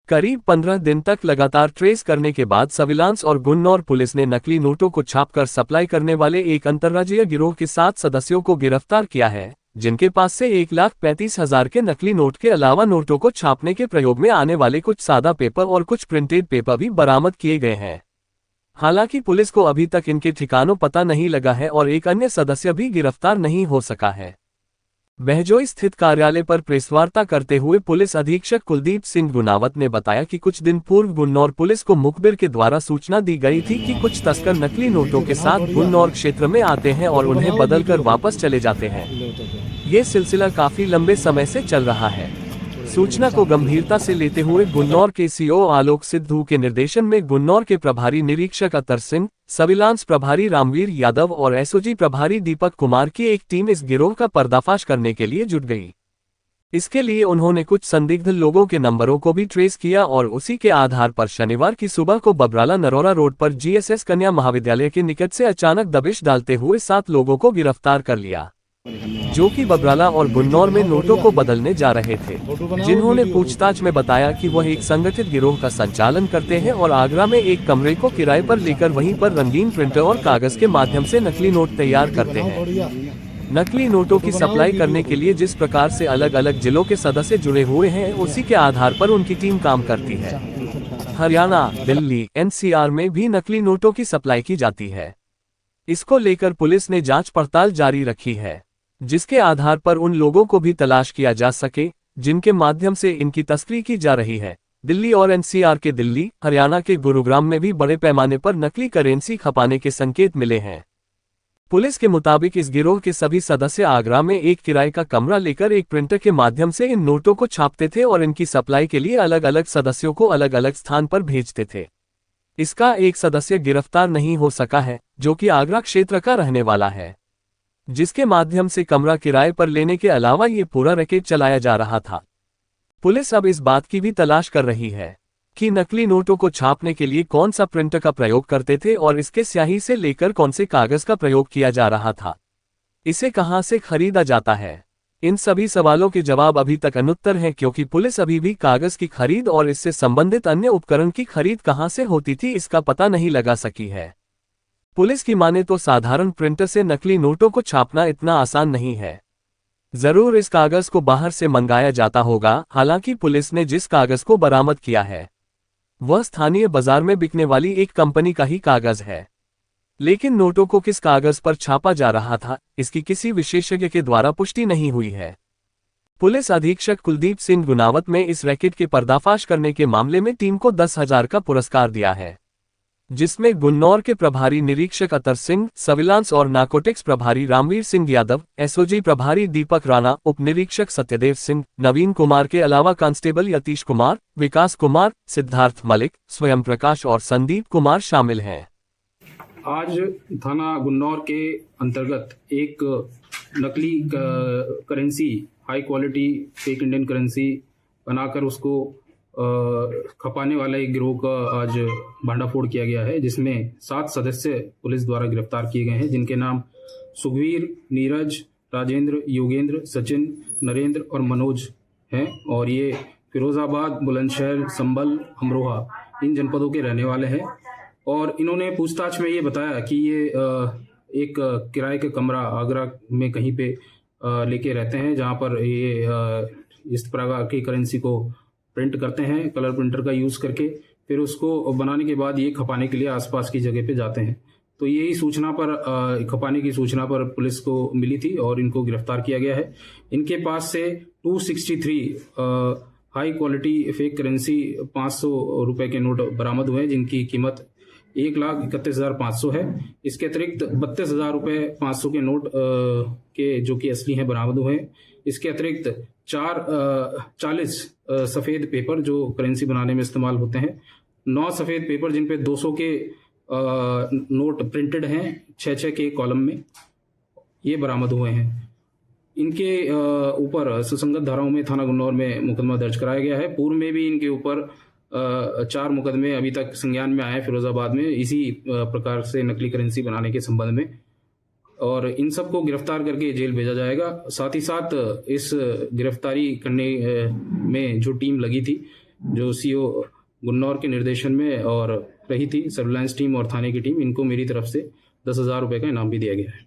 करीब 15 दिन तक लगातार ट्रेस करने के बाद सर्विलांस और गुन्नौर पुलिस ने नकली नोटों को छापकर सप्लाई करने वाले एक अंतर्राज्यीय गिरोह के 7 सदस्यों को गिरफ्तार किया है, जिनके पास से 1,35,000 के नकली नोट के अलावा नोटों को छापने के प्रयोग में आने वाले कुछ सादा पेपर और कुछ प्रिंटेड पेपर भी बरामद किए गए हैं। हालांकि पुलिस को अभी तक इनके ठिकानों पता नहीं लगा है और एक अन्य सदस्य भी गिरफ्तार नहीं हो सका है। बहजोई स्थित कार्यालय पर प्रेसवार्ता करते हुए पुलिस अधीक्षक कुलदीप सिंह गुनावत ने बताया कि कुछ दिन पूर्व गुन्नौर पुलिस को मुखबिर के द्वारा सूचना दी गई थी कि कुछ तस्कर नकली नोटों के साथ गुन्नौर क्षेत्र में आते हैं और उन्हें बदलकर वापस चले जाते हैं। ये सिलसिला काफी लंबे समय से चल रहा है। सूचना को गंभीरता से लेते हुए गुन्नौर के सीओ आलोक सिद्धू के निर्देशन में गुन्नौर के प्रभारी निरीक्षक अतर सिंह, सर्विलांस प्रभारी रामवीर यादव और एसओजी प्रभारी दीपक कुमार की एक टीम इस गिरोह का पर्दाफाश करने के लिए जुट गई। इसके लिए उन्होंने कुछ संदिग्ध लोगों के नंबरों को भी ट्रेस किया और उसी के आधार पर शनिवार की सुबह को बबराला नरौरा रोड पर जीएसएस कन्या महाविद्यालय के निकट से अचानक दबिश डालते हुए 7 लोगों को गिरफ्तार कर लिया, जो कि बबराला और गुन्नौर में नोटों को बदलने जा रहे थे, जिन्होंने पूछताछ में बताया कि वह एक संगठित गिरोह का संचालन करते हैं और आगरा में एक कमरे को किराए पर लेकर वहीं पर रंगीन प्रिंटर और कागज के माध्यम से नकली नोट तैयार करते हैं। नकली नोटों की सप्लाई करने के लिए जिस प्रकार से अलग अलग जिलों के सदस्य जुड़े हुए हैं, उसी के आधार पर उनकी टीम काम करती है। हरियाणा, दिल्ली, एनसीआर में भी नकली नोटों की सप्लाई की जाती है। इसको लेकर पुलिस ने जांच पड़ताल जारी रखी है, जिसके आधार पर उन लोगों को भी तलाश किया जा सके जिनके माध्यम से इनकी तस्करी की जा रही है। दिल्ली और एनसीआर के दिल्ली, हरियाणा के गुरुग्राम में भी बड़े पैमाने पर नकली करेंसी खपाने के संकेत मिले हैं। पुलिस के मुताबिक इस गिरोह के सभी सदस्य आगरा में एक किराए का कमरा लेकर एक प्रिंटर के माध्यम से इन नोटों को छापते थे और इनकी सप्लाई के लिए अलग अलग सदस्यों को अलग अलग स्थान पर भेजते थे। इसका एक सदस्य गिरफ्तार नहीं हो सका है, जो कि आगरा क्षेत्र का रहने वाला है, जिसके माध्यम से कमरा किराए पर लेने के अलावा ये पूरा रैकेट चलाया जा रहा था। पुलिस अब इस बात की भी तलाश कर रही है कि नकली नोटों को छापने के लिए कौन सा प्रिंटर का प्रयोग करते थे और इसके स्याही से लेकर कौन से कागज का प्रयोग किया जा रहा था, इसे कहां से खरीदा जाता है। इन सभी सवालों के जवाब अभी तक अनुत्तर हैं, क्योंकि पुलिस अभी भी कागज की खरीद और इससे संबंधित अन्य उपकरण की खरीद कहां से होती थी, इसका पता नहीं लगा सकी है। पुलिस की माने तो साधारण प्रिंटर से नकली नोटों को छापना इतना आसान नहीं है। जरूर इस कागज को बाहर से मंगाया जाता होगा। हालांकि पुलिस ने जिस कागज को बरामद किया है वह स्थानीय बाजार में बिकने वाली एक कंपनी का ही कागज है, लेकिन नोटों को किस कागज पर छापा जा रहा था, इसकी किसी विशेषज्ञ के द्वारा पुष्टि नहीं हुई है। पुलिस अधीक्षक कुलदीप सिंह गुनावत ने इस रैकेट के पर्दाफाश करने के मामले में टीम को 10,000 का पुरस्कार दिया है, जिसमें गुन्नौर के प्रभारी निरीक्षक अतर सिंह, सर्विलांस और नार्कोटिक्स प्रभारी रामवीर सिंह यादव, एसओजी प्रभारी दीपक राणा, उप निरीक्षक सत्यदेव सिंह, नवीन कुमार के अलावा कांस्टेबल यतीश कुमार, विकास कुमार, सिद्धार्थ मलिक, स्वयं प्रकाश और संदीप कुमार शामिल हैं। आज थाना गुन्नौर के अंतर्गत एक नकली currency, high quality fake Indian currency बनाकर उसको खपाने वाला एक गिरोह का आज भांडाफोड़ किया गया है, जिसमें 7 सदस्य पुलिस द्वारा गिरफ्तार किए गए हैं, जिनके नाम सुखवीर, नीरज, राजेंद्र, योगेंद्र, सचिन, नरेंद्र और मनोज हैं। और ये फिरोजाबाद, बुलंदशहर, संभल, अमरोहा इन जनपदों के रहने वाले हैं। और इन्होंने पूछताछ में ये बताया कि ये एक किराए का कमरा आगरा में कहीं पे लेके रहते हैं, जहाँ पर ये इस प्रकार की करेंसी को प्रिंट करते हैं कलर प्रिंटर का यूज़ करके। फिर उसको बनाने के बाद ये खपाने के लिए आसपास की जगह पे जाते हैं। तो यही सूचना पर खपाने की सूचना पर पुलिस को मिली थी और इनको गिरफ्तार किया गया है। इनके पास से 263 हाई क्वालिटी फेक करेंसी 500 रुपए के नोट बरामद हुए हैं, जिनकी कीमत 1,31,500 है। इसके अतिरिक्त 32,000 रुपये 500 के नोट के जो कि असली हैं बरामद हुए हैं। इसके अतिरिक्त 40 सफ़ेद पेपर जो करेंसी बनाने में इस्तेमाल होते हैं, 9 सफ़ेद पेपर जिन पे 200 के नोट प्रिंटेड हैं 6-6 के कॉलम में, ये बरामद हुए हैं। इनके ऊपर सुसंगत धाराओं में थाना गुन्नौर में मुकदमा दर्ज कराया गया है। पूर्व में भी इनके ऊपर 4 मुकदमे अभी तक संज्ञान में आए फिरोजाबाद में इसी प्रकार से नकली करेंसी बनाने के संबंध में, और इन सब को गिरफ्तार करके जेल भेजा जाएगा। साथ ही साथ इस गिरफ्तारी करने में जो टीम लगी थी, जो सीओ गुन्नौर के निर्देशन में और रही थी सर्विलांस टीम और थाने की टीम, इनको मेरी तरफ से 10,000 रुपये का इनाम भी दिया गया है।